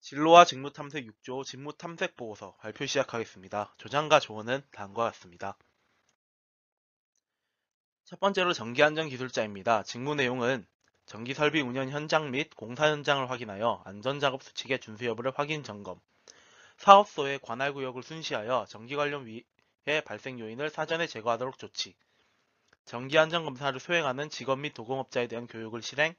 진로와 직무탐색 6조 직무탐색 보고서 발표 시작하겠습니다. 조장과 조언은 다음과 같습니다. 첫 번째로 전기안전기술자입니다. 직무 내용은 전기설비 운영 현장 및 공사 현장을 확인하여 안전작업 수칙의 준수 여부를 확인 점검, 사업소의 관할구역을 순시하여 전기 관련 위해 발생 요인을 사전에 제거하도록 조치, 전기안전검사를 수행하는 직원 및 도공업자에 대한 교육을 실행,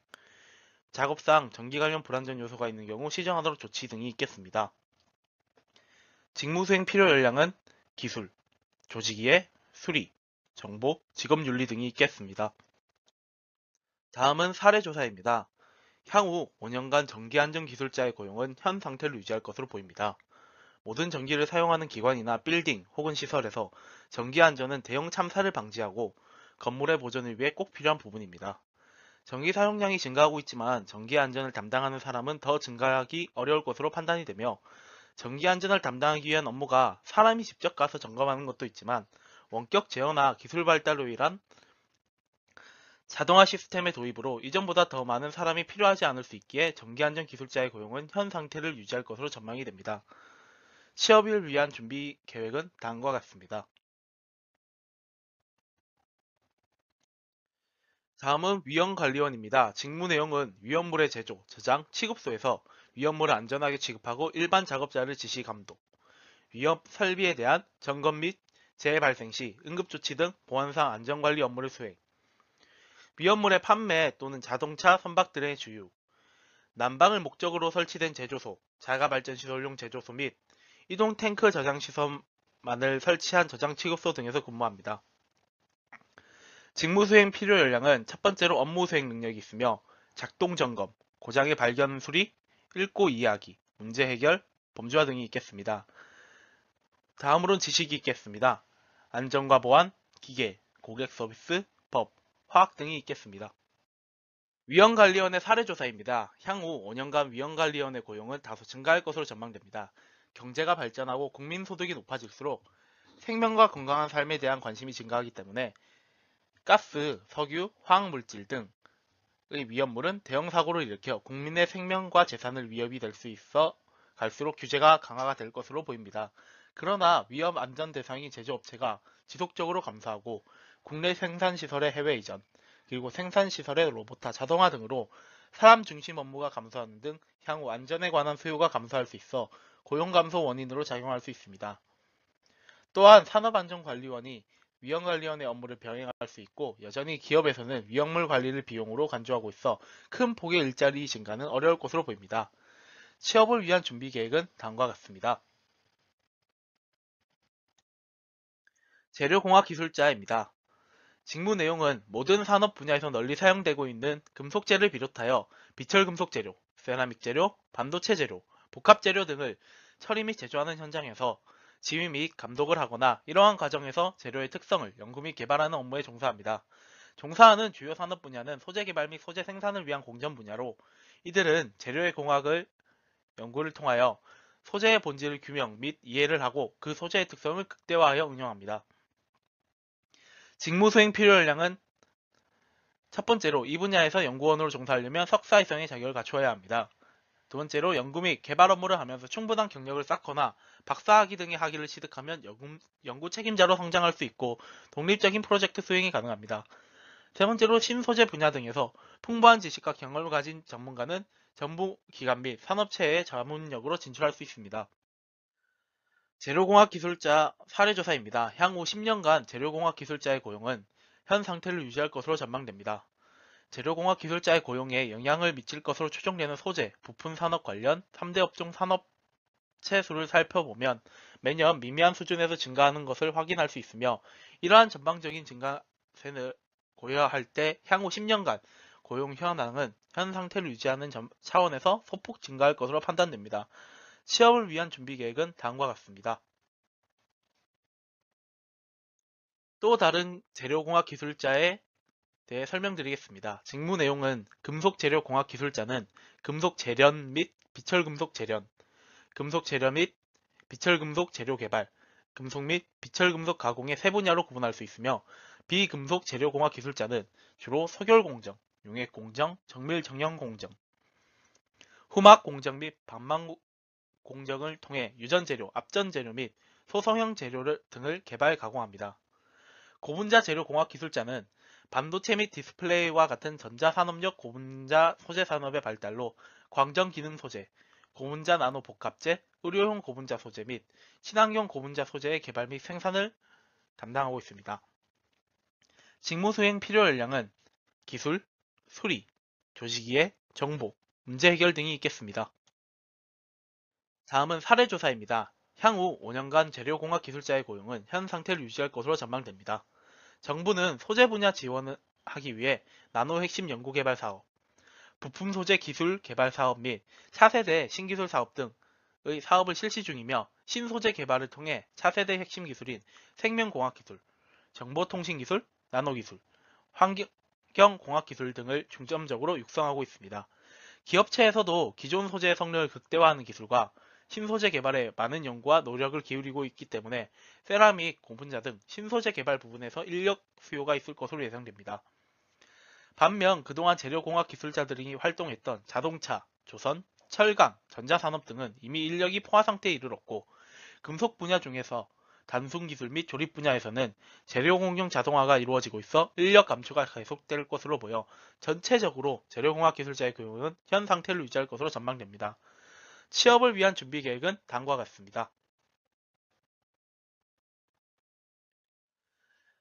작업상 전기 관련 불안전 요소가 있는 경우 시정하도록 조치 등이 있겠습니다. 직무 수행 필요 역량은 기술, 조직이해, 수리, 정보, 직업윤리 등이 있겠습니다. 다음은 사례조사입니다. 향후 5년간 전기안전기술자의 고용은 현 상태를 유지할 것으로 보입니다. 모든 전기를 사용하는 기관이나 빌딩 혹은 시설에서 전기안전은 대형 참사를 방지하고 건물의 보존을 위해 꼭 필요한 부분입니다. 전기 사용량이 증가하고 있지만 전기안전을 담당하는 사람은 더 증가하기 어려울 것으로 판단이 되며 전기안전을 담당하기 위한 업무가 사람이 직접 가서 점검하는 것도 있지만 원격 제어나 기술 발달로 인한 자동화 시스템의 도입으로 이전보다 더 많은 사람이 필요하지 않을 수 있기에 전기안전 기술자의 고용은 현 상태를 유지할 것으로 전망이 됩니다. 취업을 위한 준비 계획은 다음과 같습니다. 다음은 위험관리원입니다. 직무 내용은 위험물의 제조, 저장, 취급소에서 위험물을 안전하게 취급하고 일반 작업자를 지시 감독, 위험 설비에 대한 점검 및 재해 발생 시 응급조치 등 보안상 안전관리 업무를 수행, 위험물의 판매 또는 자동차 선박들의 주유, 난방을 목적으로 설치된 제조소, 자가발전시설용 제조소 및 이동 탱크 저장 시설만을 설치한 저장 취급소 등에서 근무합니다. 직무 수행 필요 역량은 첫 번째로 업무 수행 능력이 있으며 작동 점검, 고장의 발견 수리, 읽고 이해하기, 문제 해결, 범주화 등이 있겠습니다. 다음으로는 지식이 있겠습니다. 안전과 보안, 기계, 고객 서비스, 법, 화학 등이 있겠습니다. 위험관리원의 사례조사입니다. 향후 5년간 위험관리원의 고용은 다소 증가할 것으로 전망됩니다. 경제가 발전하고 국민소득이 높아질수록 생명과 건강한 삶에 대한 관심이 증가하기 때문에 가스, 석유, 화학물질 등의 위험물은 대형 사고를 일으켜 국민의 생명과 재산을 위협이 될 수 있어 갈수록 규제가 강화가 될 것으로 보입니다. 그러나 위험 안전 대상인 제조업체가 지속적으로 감소하고 국내 생산시설의 해외 이전, 그리고 생산시설의 로봇화, 자동화 등으로 사람 중심 업무가 감소하는 등 향후 안전에 관한 수요가 감소할 수 있어 고용 감소 원인으로 작용할 수 있습니다. 또한 산업안전관리원이 위험관리원의 업무를 병행할 수 있고 여전히 기업에서는 위험물 관리를 비용으로 간주하고 있어 큰 폭의 일자리 증가는 어려울 것으로 보입니다. 취업을 위한 준비 계획은 다음과 같습니다. 재료공학기술자입니다. 직무 내용은 모든 산업 분야에서 널리 사용되고 있는 금속재를 비롯하여 비철금속 재료, 세라믹 재료, 반도체 재료, 복합 재료 등을 처리 및 제조하는 현장에서 지휘 및 감독을 하거나 이러한 과정에서 재료의 특성을 연구 및 개발하는 업무에 종사합니다. 종사하는 주요 산업 분야는 소재 개발 및 소재 생산을 위한 공정 분야로 이들은 재료의 공학을 연구를 통하여 소재의 본질을 규명 및 이해를 하고 그 소재의 특성을 극대화하여 응용합니다. 직무 수행 필요 역량은 첫 번째로 이 분야에서 연구원으로 종사하려면 석사 이상의 자격을 갖추어야 합니다. 두 번째로 연구 및 개발 업무를 하면서 충분한 경력을 쌓거나 박사학위 등의 학위를 취득하면 연구 책임자로 성장할 수 있고 독립적인 프로젝트 수행이 가능합니다. 세 번째로 신소재 분야 등에서 풍부한 지식과 경험을 가진 전문가는 정부 기관 및 산업체의 자문력으로 진출할 수 있습니다. 재료공학 기술자 사례조사입니다. 향후 10년간 재료공학 기술자의 고용은 현 상태를 유지할 것으로 전망됩니다. 재료공학 기술자의 고용에 영향을 미칠 것으로 추정되는 소재, 부품 산업 관련 3대 업종 산업체 수를 살펴보면 매년 미미한 수준에서 증가하는 것을 확인할 수 있으며 이러한 전방적인 증가세를 고려할 때 향후 10년간 고용 현황은 현 상태를 유지하는 차원에서 소폭 증가할 것으로 판단됩니다. 취업을 위한 준비 계획은 다음과 같습니다. 또 다른 재료공학 기술자에 대해 설명드리겠습니다. 직무 내용은 금속재료공학 기술자는 금속 재련 및 비철금속 재련, 금속 재료 및 비철금속 재료 개발, 금속 및 비철금속 가공의 세 분야로 구분할 수 있으며 비금속 재료공학 기술자는 주로 석열공정, 용액공정, 정밀 정형공정, 후막 공정 및 반망 공정을 통해 유전재료, 앞전재료 및 소성형 재료 등을 개발, 가공합니다. 고분자 재료 공학 기술자는 반도체 및 디스플레이와 같은 전자산업용 고분자 소재 산업의 발달로 광전 기능 소재, 고분자 나노 복합재, 의료용 고분자 소재 및 친환경 고분자 소재의 개발 및 생산을 담당하고 있습니다. 직무 수행 필요 역량은 기술, 수리, 조직이해, 정보, 문제 해결 등이 있겠습니다. 다음은 사례조사입니다. 향후 5년간 재료공학 기술자의 고용은 현 상태를 유지할 것으로 전망됩니다. 정부는 소재 분야 지원을 하기 위해 나노 핵심 연구개발 사업, 부품 소재 기술 개발 사업 및 차세대 신기술 사업 등의 사업을 실시 중이며 신소재 개발을 통해 차세대 핵심 기술인 생명공학기술, 정보통신기술, 나노기술, 환경공학기술 등을 중점적으로 육성하고 있습니다. 기업체에서도 기존 소재의 성능을 극대화하는 기술과 신소재 개발에 많은 연구와 노력을 기울이고 있기 때문에 세라믹, 고분자 등 신소재 개발 부분에서 인력 수요가 있을 것으로 예상됩니다. 반면 그동안 재료공학 기술자들이 활동했던 자동차, 조선, 철강, 전자산업 등은 이미 인력이 포화 상태에 이르렀고 금속 분야 중에서 단순 기술 및 조립 분야에서는 재료 공용 자동화가 이루어지고 있어 인력 감축가 계속될 것으로 보여 전체적으로 재료공학 기술자의 고용은 현 상태를 유지할 것으로 전망됩니다. 취업을 위한 준비 계획은 다음과 같습니다.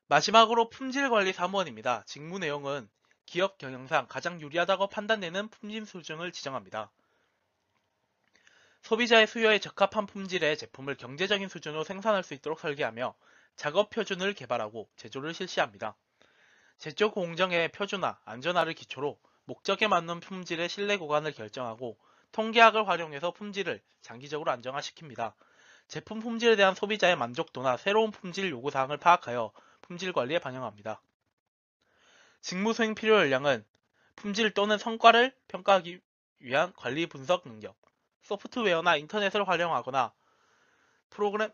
마지막으로 품질관리 사무원입니다. 직무 내용은 기업 경영상 가장 유리하다고 판단되는 품질 수준을 지정합니다. 소비자의 수요에 적합한 품질의 제품을 경제적인 수준으로 생산할 수 있도록 설계하며 작업 표준을 개발하고 제조를 실시합니다. 제조 공정의 표준화, 안전화를 기초로 목적에 맞는 품질의 신뢰 구간을 결정하고 통계학을 활용해서 품질을 장기적으로 안정화시킵니다. 제품 품질에 대한 소비자의 만족도나 새로운 품질 요구사항을 파악하여 품질 관리에 반영합니다. 직무 수행 필요 역량은 품질 또는 성과를 평가하기 위한 관리 분석 능력, 소프트웨어나 인터넷을 활용하거나 프로그램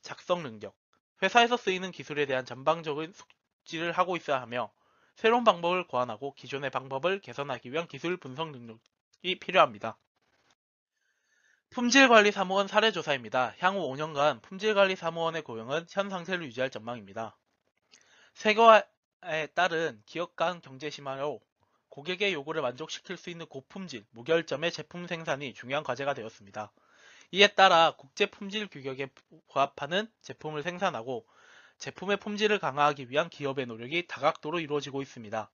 작성 능력, 회사에서 쓰이는 기술에 대한 전방적인 숙지를 하고 있어야 하며 새로운 방법을 고안하고 기존의 방법을 개선하기 위한 기술 분석 능력이 필요합니다. 품질관리사무원 사례조사입니다. 향후 5년간 품질관리사무원의 고용은 현 상태를 유지할 전망입니다. 세계화에 따른 기업 간 경제 심화로 고객의 요구를 만족시킬 수 있는 고품질, 무결점의 제품 생산이 중요한 과제가 되었습니다. 이에 따라 국제 품질 규격에 부합하는 제품을 생산하고 제품의 품질을 강화하기 위한 기업의 노력이 다각도로 이루어지고 있습니다.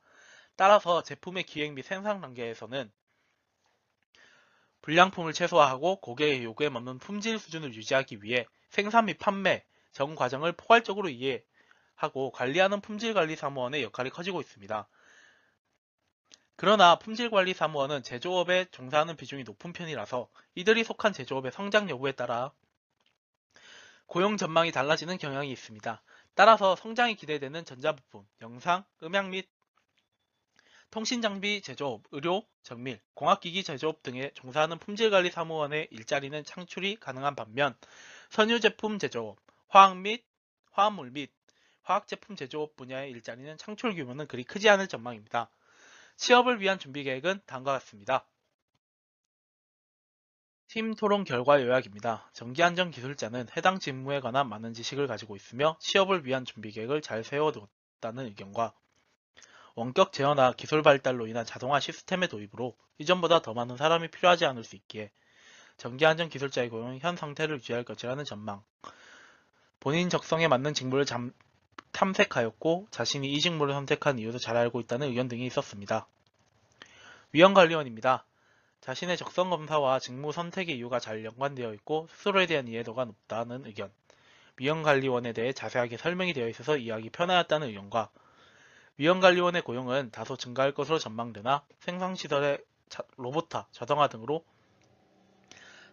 따라서 제품의 기획 및 생산 단계에서는 불량품을 최소화하고 고객의 요구에 맞는 품질 수준을 유지하기 위해 생산 및 판매 전 과정을 포괄적으로 이해하고 관리하는 품질관리사무원의 역할이 커지고 있습니다. 그러나 품질관리사무원은 제조업에 종사하는 비중이 높은 편이라서 이들이 속한 제조업의 성장 여부에 따라 고용 전망이 달라지는 경향이 있습니다. 따라서 성장이 기대되는 전자부품, 영상, 음향 및 통신장비 제조업, 의료, 정밀, 공학기기 제조업 등에 종사하는 품질관리사무원의 일자리는 창출이 가능한 반면 선유제품 제조업, 화학물 및 화학제품 제조업 분야의 일자리는 창출 규모는 그리 크지 않을 전망입니다. 취업을 위한 준비 계획은 다음과 같습니다. 팀 토론 결과 요약입니다. 전기안전기술자는 해당 직무에 관한 많은 지식을 가지고 있으며 취업을 위한 준비 계획을 잘 세워두었다는 의견과 원격 제어나 기술 발달로 인한 자동화 시스템의 도입으로 이전보다 더 많은 사람이 필요하지 않을 수 있기에 전기안전기술자의 고용은 현 상태를 유지할 것이라는 전망, 본인 적성에 맞는 직무를 탐색하였고 자신이 이 직무를 선택한 이유도 잘 알고 있다는 의견 등이 있었습니다. 위원관리원입니다. 자신의 적성 검사와 직무 선택의 이유가 잘 연관되어 있고 스스로에 대한 이해도가 높다는 의견, 위원관리원에 대해 자세하게 설명이 되어 있어서 이해하기 편하였다는 의견과 위원관리원의 고용은 다소 증가할 것으로 전망되나 생산시설의 로봇화, 자동화 등으로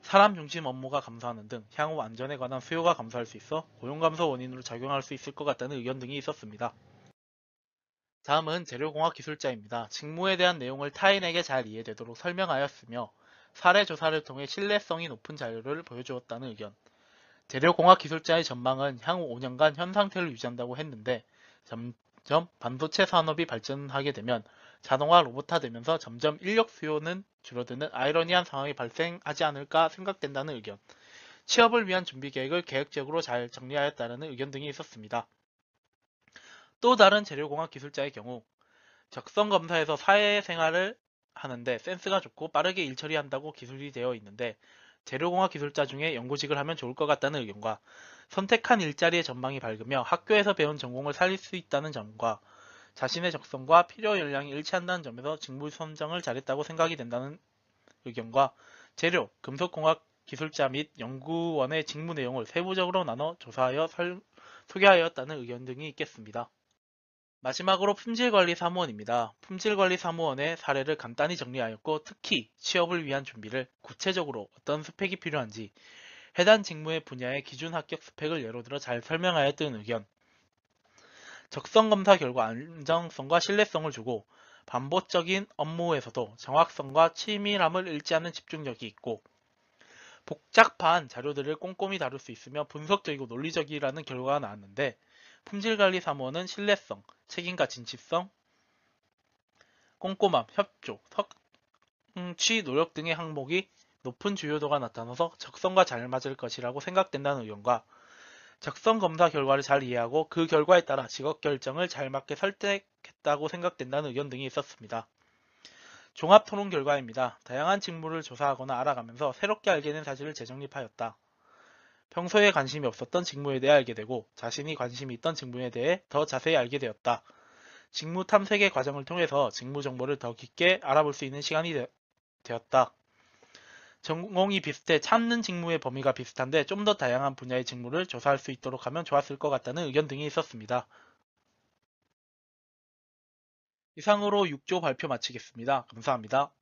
사람 중심 업무가 감소하는 등 향후 안전에 관한 수요가 감소할 수 있어 고용 감소 원인으로 작용할 수 있을 것 같다는 의견 등이 있었습니다. 다음은 재료공학 기술자입니다. 직무에 대한 내용을 타인에게 잘 이해되도록 설명하였으며 사례 조사를 통해 신뢰성이 높은 자료를 보여주었다는 의견. 재료공학 기술자의 전망은 향후 5년간 현 상태를 유지한다고 했는데 점점 반도체 산업이 발전하게 되면 자동화 로봇화되면서 점점 인력 수요는 줄어드는 아이러니한 상황이 발생하지 않을까 생각된다는 의견, 취업을 위한 준비 계획을 계획적으로 잘 정리하였다는 의견 등이 있었습니다. 또 다른 재료공학 기술자의 경우 적성 검사에서 사회생활을 하는데 센스가 좋고 빠르게 일 처리한다고 기술이 되어 있는데 재료공학 기술자 중에 연구직을 하면 좋을 것 같다는 의견과 선택한 일자리의 전망이 밝으며 학교에서 배운 전공을 살릴 수 있다는 점과 자신의 적성과 필요 역량이 일치한다는 점에서 직무 선정을 잘했다고 생각이 된다는 의견과 재료, 금속공학 기술자 및 연구원의 직무 내용을 세부적으로 나눠 조사하여 소개하였다는 의견 등이 있겠습니다. 마지막으로 품질관리 사무원입니다. 품질관리 사무원의 사례를 간단히 정리하였고 특히 취업을 위한 준비를 구체적으로 어떤 스펙이 필요한지 해당 직무의 분야의 기준 합격 스펙을 예로 들어 잘 설명하였던 의견, 적성검사 결과 안정성과 신뢰성을 주고 반복적인 업무에서도 정확성과 치밀함을 잃지 않는 집중력이 있고 복잡한 자료들을 꼼꼼히 다룰 수 있으며 분석적이고 논리적이라는 결과가 나왔는데 품질관리 사무원은 신뢰성, 책임과 진실성, 꼼꼼함, 협조, 성취 노력 등의 항목이 높은 주요도가 나타나서 적성과 잘 맞을 것이라고 생각된다는 의견과 적성 검사 결과를 잘 이해하고 그 결과에 따라 직업 결정을 잘 맞게 설득했다고 생각된다는 의견 등이 있었습니다. 종합 토론 결과입니다. 다양한 직무를 조사하거나 알아가면서 새롭게 알게 된 사실을 재정립하였다. 평소에 관심이 없었던 직무에 대해 알게 되고 자신이 관심이 있던 직무에 대해 더 자세히 알게 되었다. 직무 탐색의 과정을 통해서 직무 정보를 더 깊게 알아볼 수 있는 시간이 되었다. 전공이 비슷해 찾는 직무의 범위가 비슷한데 좀 더 다양한 분야의 직무를 조사할 수 있도록 하면 좋았을 것 같다는 의견 등이 있었습니다. 이상으로 6조 발표 마치겠습니다. 감사합니다.